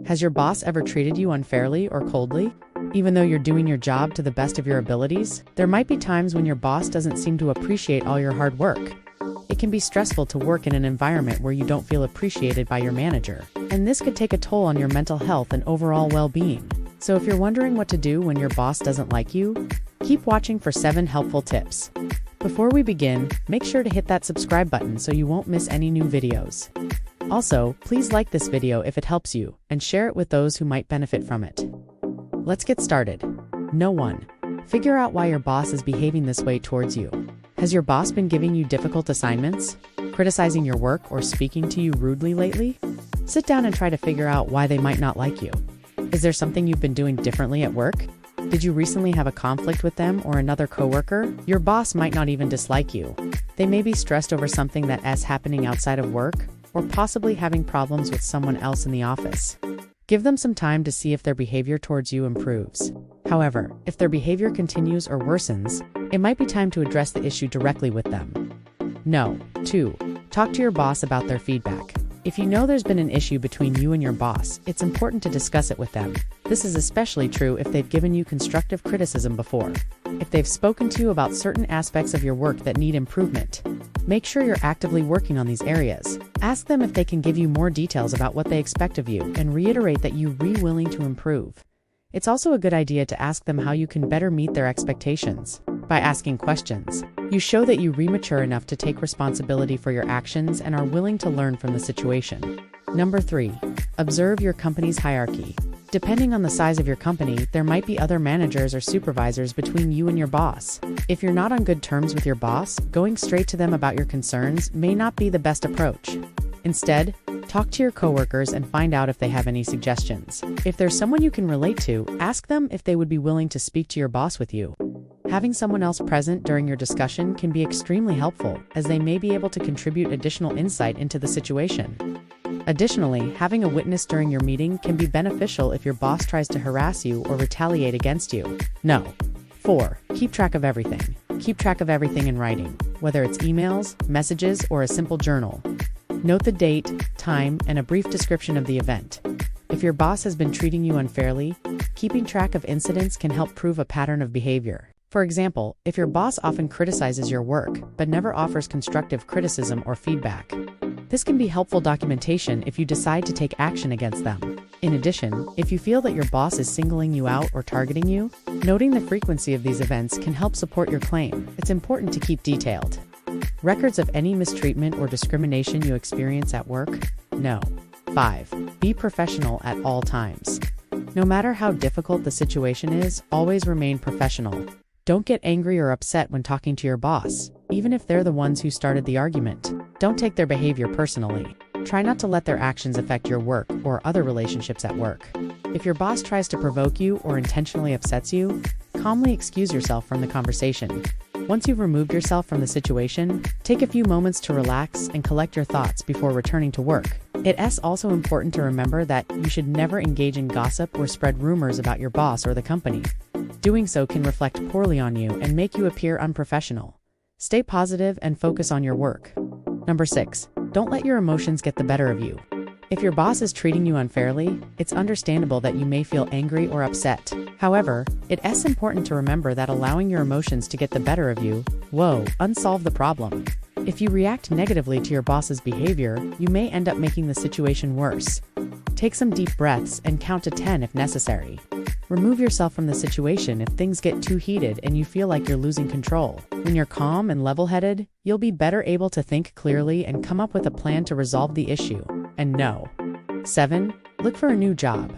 Has your boss ever treated you unfairly or coldly? Even though you're doing your job to the best of your abilities, there might be times when your boss doesn't seem to appreciate all your hard work. It can be stressful to work in an environment where you don't feel appreciated by your manager, and this could take a toll on your mental health and overall well-being. So if you're wondering what to do when your boss doesn't like you, keep watching for 7 helpful tips. Before we begin, make sure to hit that subscribe button so you won't miss any new videos. Also, please like this video if it helps you, and share it with those who might benefit from it. Let's get started. No. 1. Figure out why your boss is behaving this way towards you. Has your boss been giving you difficult assignments, criticizing your work, or speaking to you rudely lately? Sit down and try to figure out why they might not like you. Is there something you've been doing differently at work? Did you recently have a conflict with them or another coworker? Your boss might not even dislike you. They may be stressed over something that is happening outside of work, or possibly having problems with someone else in the office. Give them some time to see if their behavior towards you improves. However, if their behavior continues or worsens, it might be time to address the issue directly with them. No. 2. Talk to your boss about their feedback. If you know there's been an issue between you and your boss, it's important to discuss it with them. This is especially true if they've given you constructive criticism before. If they've spoken to you about certain aspects of your work that need improvement, make sure you're actively working on these areas. Ask them if they can give you more details about what they expect of you and reiterate that you're willing to improve. It's also a good idea to ask them how you can better meet their expectations. By asking questions, you show that you're mature enough to take responsibility for your actions and are willing to learn from the situation. Number 3. Observe your company's hierarchy. Depending on the size of your company, there might be other managers or supervisors between you and your boss. If you're not on good terms with your boss, going straight to them about your concerns may not be the best approach. Instead, talk to your coworkers and find out if they have any suggestions. If there's someone you can relate to, ask them if they would be willing to speak to your boss with you. Having someone else present during your discussion can be extremely helpful, as they may be able to contribute additional insight into the situation. Additionally, having a witness during your meeting can be beneficial if your boss tries to harass you or retaliate against you. No. 4. Keep track of everything. Keep track of everything in writing, whether it's emails, messages, or a simple journal. Note the date, time, and a brief description of the event. If your boss has been treating you unfairly, keeping track of incidents can help prove a pattern of behavior. For example, if your boss often criticizes your work, but never offers constructive criticism or feedback, this can be helpful documentation if you decide to take action against them. In addition, if you feel that your boss is singling you out or targeting you, noting the frequency of these events can help support your claim. It's important to keep detailed records of any mistreatment or discrimination you experience at work. No. 5. Be professional at all times. No matter how difficult the situation is, always remain professional. Don't get angry or upset when talking to your boss, even if they're the ones who started the argument. Don't take their behavior personally. Try not to let their actions affect your work or other relationships at work. If your boss tries to provoke you or intentionally upsets you, calmly excuse yourself from the conversation. Once you've removed yourself from the situation, take a few moments to relax and collect your thoughts before returning to work. It's also important to remember that you should never engage in gossip or spread rumors about your boss or the company. Doing so can reflect poorly on you and make you appear unprofessional. Stay positive and focus on your work. Number 6. Don't let your emotions get the better of you. If your boss is treating you unfairly, it's understandable that you may feel angry or upset. However, it's important to remember that allowing your emotions to get the better of you won't unsolve the problem. If you react negatively to your boss's behavior, you may end up making the situation worse. Take some deep breaths and count to 10 if necessary. Remove yourself from the situation if things get too heated and you feel like you're losing control. When you're calm and level-headed, you'll be better able to think clearly and come up with a plan to resolve the issue. And no. 7. Look for a new job.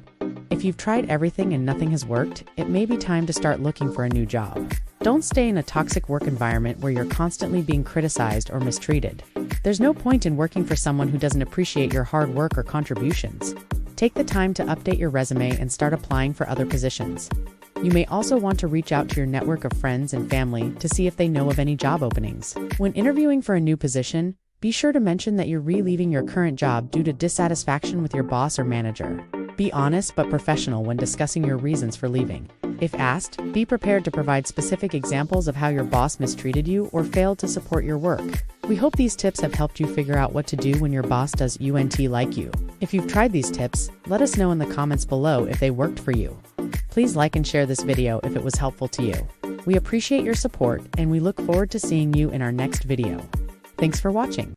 If you've tried everything and nothing has worked, it may be time to start looking for a new job. Don't stay in a toxic work environment where you're constantly being criticized or mistreated. There's no point in working for someone who doesn't appreciate your hard work or contributions. Take the time to update your resume and start applying for other positions. You may also want to reach out to your network of friends and family to see if they know of any job openings. When interviewing for a new position, be sure to mention that you're leaving your current job due to dissatisfaction with your boss or manager. Be honest but professional when discussing your reasons for leaving. If asked, be prepared to provide specific examples of how your boss mistreated you or failed to support your work. We hope these tips have helped you figure out what to do when your boss does UNT like you. If you've tried these tips, let us know in the comments below if they worked for you. Please like and share this video if it was helpful to you. We appreciate your support, and we look forward to seeing you in our next video. Thanks for watching.